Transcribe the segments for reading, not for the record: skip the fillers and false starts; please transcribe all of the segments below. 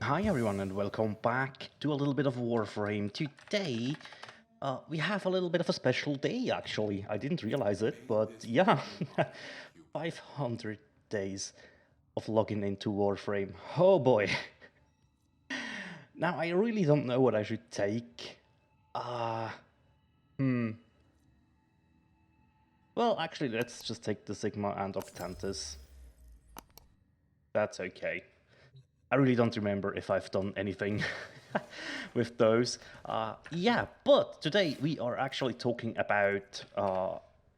Hi everyone and welcome back to a little bit of Warframe. Today we have a little bit of a special day actually. I didn't realize it, but yeah, 500 days of logging into Warframe. Oh boy. Now I really don't know what I should take. Uh, hmm. Well, actually let's just take the Sigma and Octantis. That's okay. I really don't remember if I've done anything with those. Yeah, but today we are actually talking about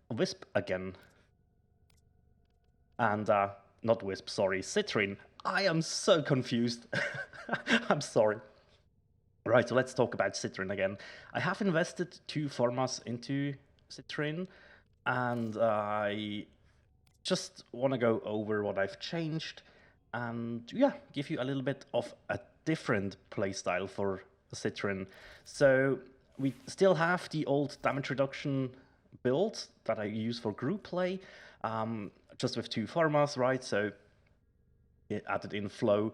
Wisp again. And not Wisp, sorry, Citrine. I am so confused. I'm sorry. Right, so let's talk about Citrine again. I have invested 2 Formas into Citrine, and I just want to go over what I've changed and yeah, give you a little bit of a different playstyle for the Citrine. So we still have the old damage reduction build that I use for group play, just with 2 Formas, right? So it added in flow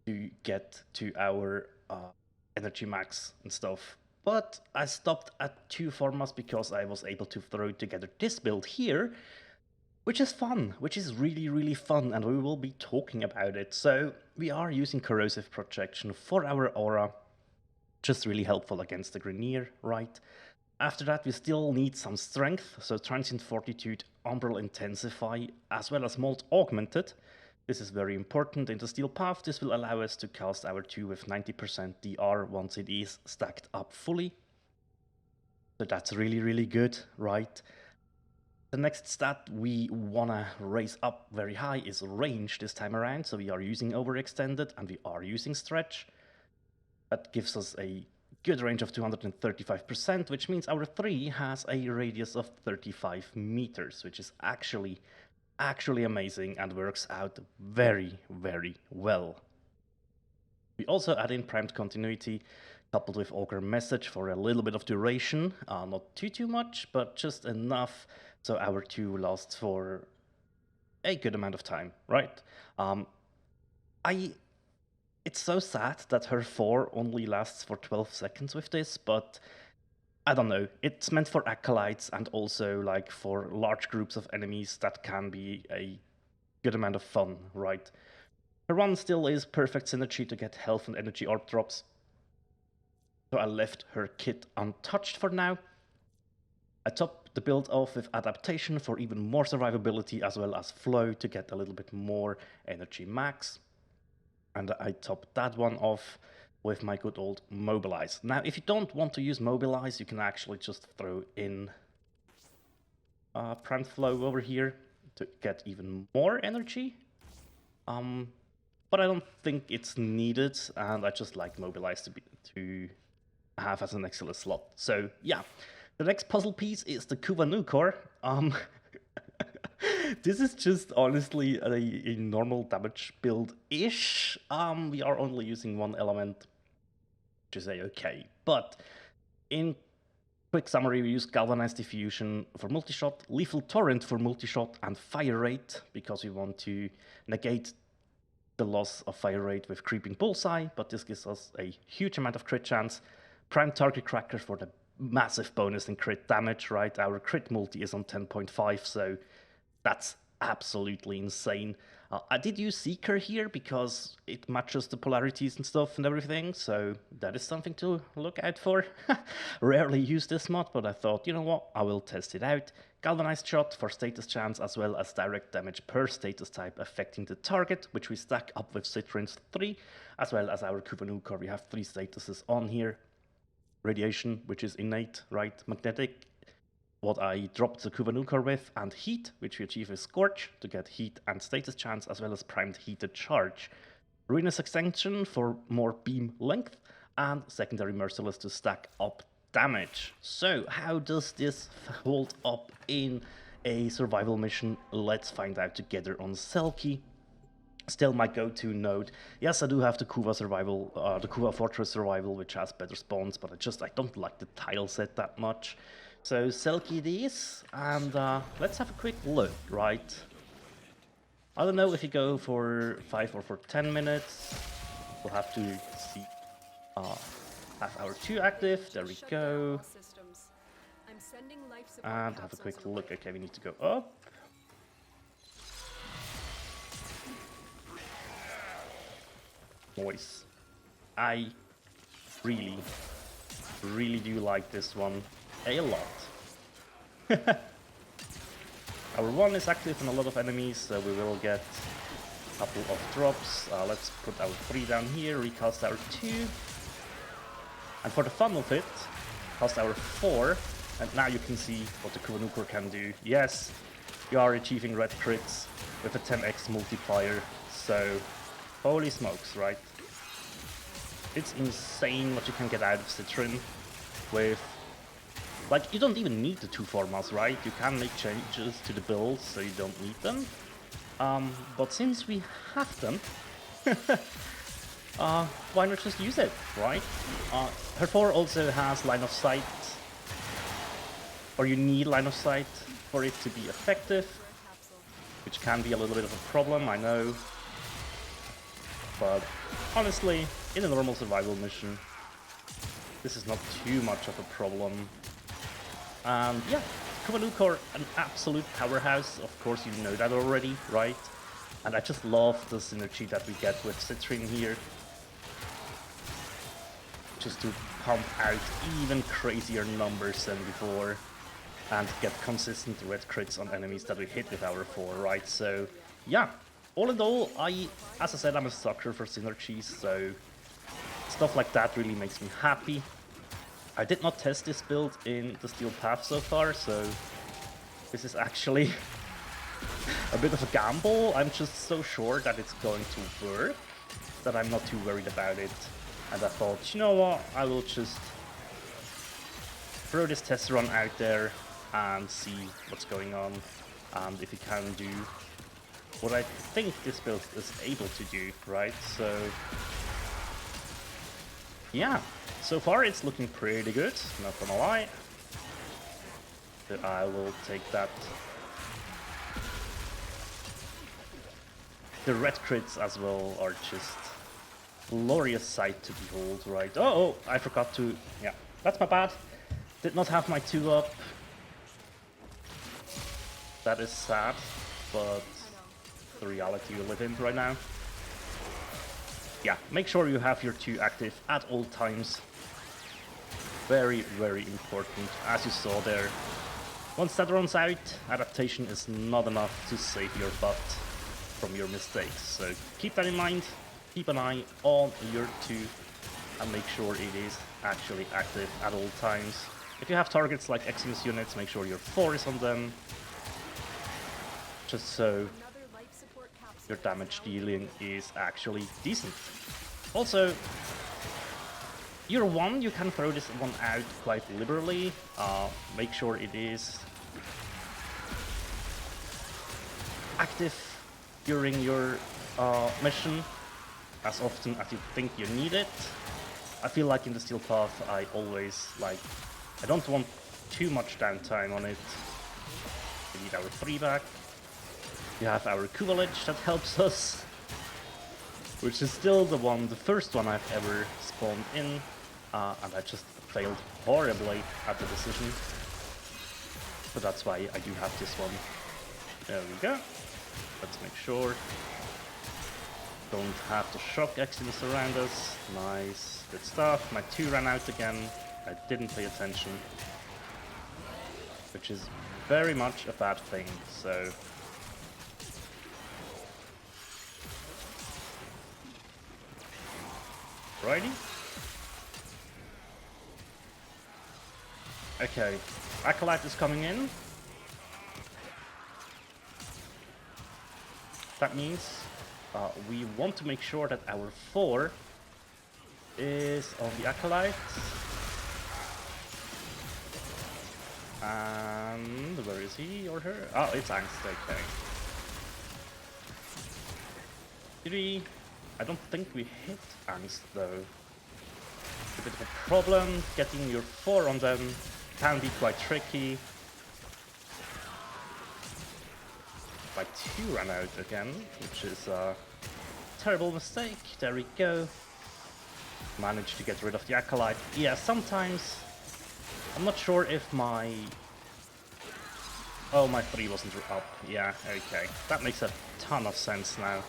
to get to our energy max and stuff. But I stopped at 2 Formas because I was able to throw together this build here, which is fun, which is really, really fun, and we will be talking about it. So we are using corrosive projection for our aura, just really helpful against the Grenier, right? After that, we still need some strength, so Transient Fortitude, Umbral Intensify, as well as Molt Augmented. This is very important in the Steel Path. This will allow us to cast our 2 with 90% DR once it is stacked up fully. So that's really, really good, right? The next stat we want to raise up very high is range this time around. So we are using overextended and we are using stretch. That gives us a good range of 235%, which means our 3 has a radius of 35 meters, which is actually amazing and works out very, very well. We also add in primed continuity coupled with augur message for a little bit of duration, not too much, but just enough so our 2 lasts for a good amount of time, right? I it's so sad that her 4 only lasts for 12 seconds with this, but I don't know. It's meant for acolytes and also like for large groups of enemies that can be a good amount of fun, right? Her 1 still is perfect synergy to get health and energy orb drops. So I left her kit untouched for now. I topped the build off with adaptation for even more survivability as well as flow to get a little bit more energy max. And I topped that one off with my good old mobilize. Now, if you don't want to use mobilize, you can actually just throw in prime flow over here to get even more energy. But I don't think it's needed, and I just like mobilize to have as an excellent slot. So yeah, the next puzzle piece is the Kuva Nukor. This is just honestly a normal damage build-ish. We are only using 1 element, which is okay. But in quick summary, we use Galvanized Diffusion for multi-shot, Lethal Torrent for multi-shot, and Fire Rate, because we want to negate the loss of fire rate with Creeping Bullseye, but this gives us a huge amount of crit chance. Prime Target Cracker for the massive bonus in crit damage, right? Our crit multi is on 10.5, so that's absolutely insane. I did use Seeker here because it matches the polarities and stuff and everything, so that is something to look out for. Rarely use this mod, but I thought, you know what, I will test it out. Galvanized Shot for status chance as well as direct damage per status type affecting the target, which we stack up with Citrine's 3, as well as our Kuva Nukor. We have 3 statuses on here. Radiation, which is innate, right? Magnetic, what I dropped the Kuva Nukor with, and Heat, which we achieve with Scorch to get heat and status chance, as well as primed heated charge. Ruinous Extension for more beam length, and Secondary Merciless to stack up damage. So, how does this hold up in a survival mission? Let's find out together on Selkie. Still my go-to node. Yes, I do have the Kuva survival, the Kuva Fortress survival, which has better spawns, but I don't like the tile set that much. So Selkie it is, and let's have a quick look, right? I don't know if you go for 5 or for 10 minutes. We'll have to see. Have our 2 active. There we go. And have a quick look. Okay, we need to go up. Noise. I really do like this one a lot. Our 1 is active on a lot of enemies, so we will get a couple of drops. Let's put our 3 down here, recast our 2. And for the fun of it, cast our 4. And now you can see what the Kuva Nukor can do. Yes, you are achieving red crits with a 10x multiplier. So, holy smokes, right? It's insane what you can get out of Citrine with... Like, you don't even need the 2 Formas, right? You can make changes to the builds, so you don't need them. But since we have them, why not just use it, right? Her 4 also has line of sight, or you need line of sight for it to be effective, which can be a little bit of a problem, I know. But honestly, in a normal survival mission, this is not too much of a problem. And yeah, Kuva Nukor, an absolute powerhouse. Of course, you know that already, right? And I just love the synergy that we get with Citrine here. Just to pump out even crazier numbers than before and get consistent red crits on enemies that we hit with our 4, right? So yeah, all in all, as I said, I'm a sucker for synergies, so stuff like that really makes me happy. I did not test this build in the Steel Path so far, so this is actually a bit of a gamble. I'm just so sure that it's going to work that I'm not too worried about it. And I thought, you know what, I will just throw this test run out there and see what's going on, and if it can do what I think this build is able to do, right? So yeah, so far it's looking pretty good, not gonna lie. But I will take that. The red crits as well are just glorious sight to behold, right? Oh, I forgot to... yeah, that's my bad. Did not have my 2 up. That is sad, but the reality we live in right now. Yeah, make sure you have your 2 active at all times. Very, very important. As you saw there, once that runs out, adaptation is not enough to save your butt from your mistakes. So keep that in mind, keep an eye on your 2 and make sure it is actually active at all times. If you have targets like Eximus units, make sure your 4 is on them, just so your damage dealing is actually decent. Also, your 1, you can throw this one out quite liberally. Make sure it is active during your mission as often as you think you need it. I feel like in the Steel Path, I always I don't want too much downtime on it. We need our 3 back. We have our Kuva Ledge that helps us, which is still the first one I've ever spawned in, and I just failed horribly at the decision. But that's why I do have this one. There we go. Let's make sure. Don't have to shock Eximus around us. Nice, good stuff. My 2 ran out again. I didn't pay attention, which is very much a bad thing, so... righty. Okay, Acolyte is coming in. That means we want to make sure that our 4 is on the Acolyte. And where is he or her? Oh, it's Angst, okay. 3. I don't think we hit Angst though. It's a bit of a problem. Getting your 4 on them can be quite tricky. My 2 ran out again, which is terrible mistake. There we go. Managed to get rid of the Acolyte. Yeah, sometimes... I'm not sure if my... Oh, my 3 wasn't up. Yeah, okay. That makes a ton of sense now.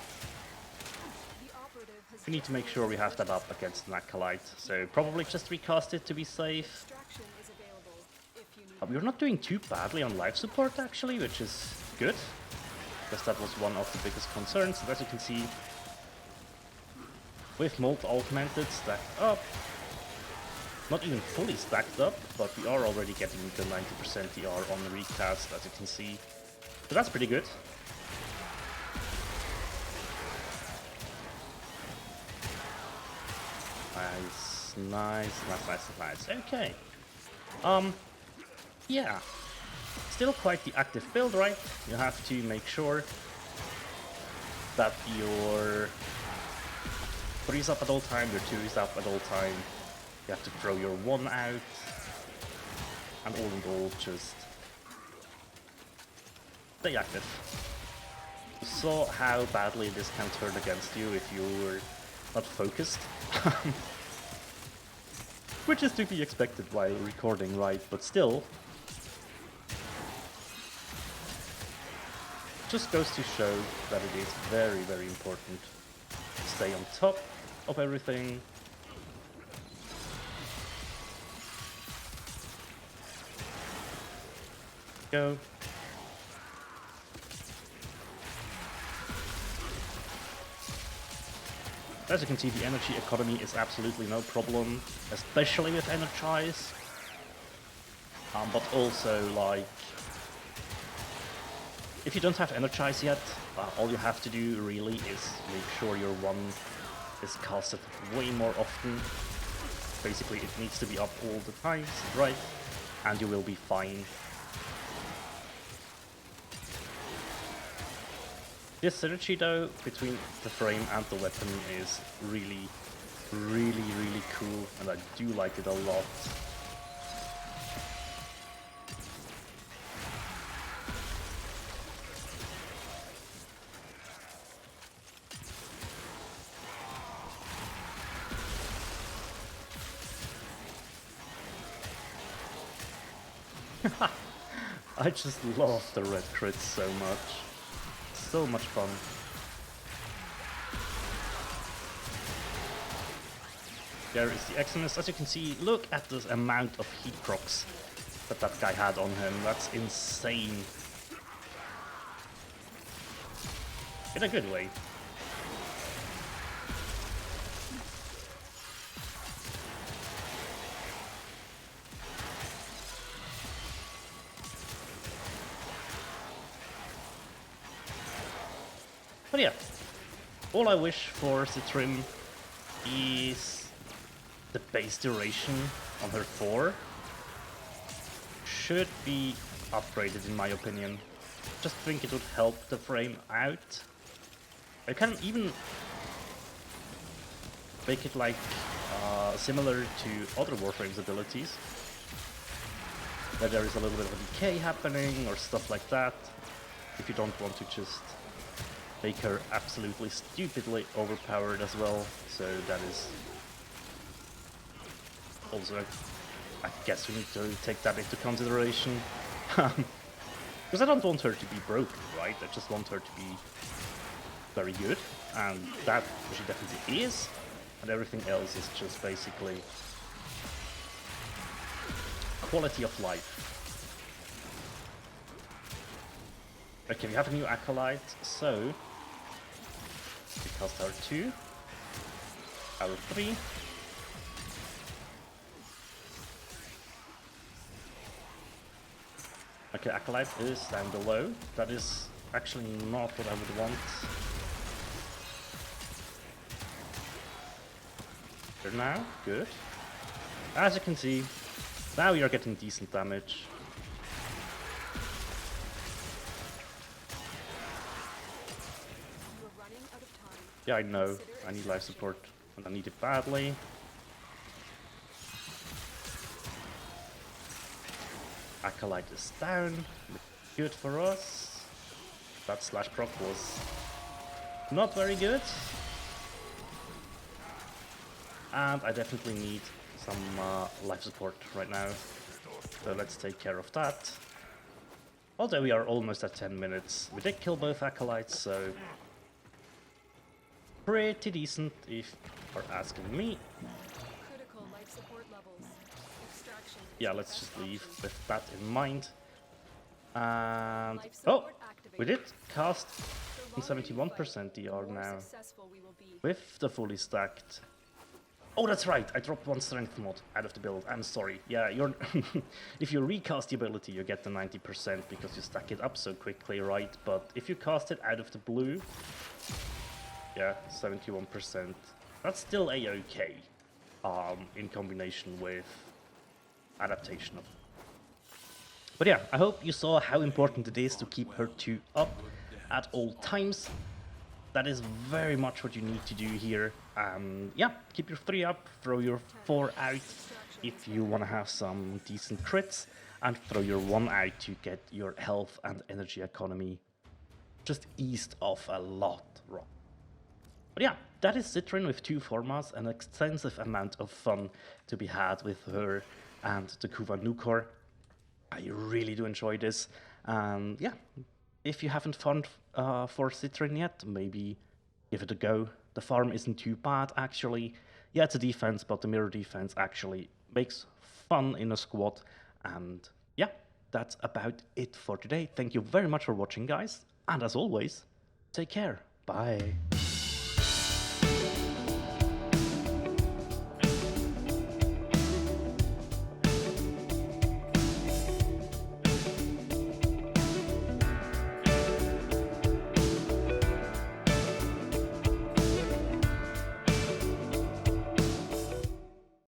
We need to make sure we have that up against an Acolyte. So probably just recast it to be safe. We're not doing too badly on life support actually, which is good. Because that was one of the biggest concerns. And as you can see, with Molt augmented, stacked up. Not even fully stacked up, but we are already getting the 90% DR on the recast, as you can see. So that's pretty good. Nice. Okay. Yeah. Still quite the active build, right? You have to make sure that your 3 is up at all time, your 2 is up at all time. You have to throw your 1 out. And all in all, just stay active. You saw how badly this can turn against you if you're not focused. Which is to be expected while recording, right? But still, just goes to show that it is very, very important to stay on top of everything. Go. As you can see, the energy economy is absolutely no problem, especially with Energize. But also, like, if you don't have Energize yet, all you have to do really is make sure your 1 is casted way more often. Basically, it needs to be up all the time, right? And you will be fine. This synergy though, between the frame and the weapon is really cool, and I do like it a lot. I just love the red crits so much. So much fun. There is the Eximus. As you can see, look at the amount of heat procs that that guy had on him. That's insane. In a good way. But yeah, all I wish for Citrine is the base duration on her 4 should be upgraded in my opinion. Just think it would help the frame out. I can even make it like similar to other Warframe's abilities, where there is a little bit of a decay happening or stuff like that, if you don't want to just make her absolutely stupidly overpowered as well. So that is also, I guess we need to take that into consideration. Because I don't want her to be broken, right? I just want her to be very good, and that she definitely is, and everything else is just basically quality of life. Okay, we have a new Acolyte, so we cast our 2, our 3. Okay, Acolyte is down below. That is actually not what I would want. There now, good. As you can see, now we are getting decent damage. Yeah, I know. I need life support, and I need it badly. Acolyte is down. Good for us. That slash proc was not very good. And I definitely need some life support right now. So let's take care of that. Although we are almost at 10 minutes. We did kill both acolytes, so pretty decent if you're asking me. Critical life support levels. Extraction. Yeah, let's just leave with that in mind. And Life oh, support we activated. did cast The longer you 71% fight, the DR more now successful we will be. with the fully stacked. Oh, that's right. I dropped one strength mod out of the build. I'm sorry. Yeah, you're if you recast the ability, you get the 90% because you stack it up so quickly, right? But if you cast it out of the blue, yeah, 71%. That's still a-okay. In combination with adaptation of. But yeah, I hope you saw how important it is to keep her 2 up at all times. That is very much what you need to do here. Yeah, keep your 3 up, throw your 4 out if you want to have some decent crits, and throw your 1 out to get your health and energy economy just eased off a lot. But yeah, that is Citrine with 2 Formas, an extensive amount of fun to be had with her and the Kuva Nukor. I really do enjoy this. Yeah, if you haven't found for Citrine yet, maybe give it a go. The farm isn't too bad, actually. Yeah, it's a defense, but the mirror defense actually makes fun in a squad. And yeah, that's about it for today. Thank you very much for watching, guys. And as always, take care. Bye.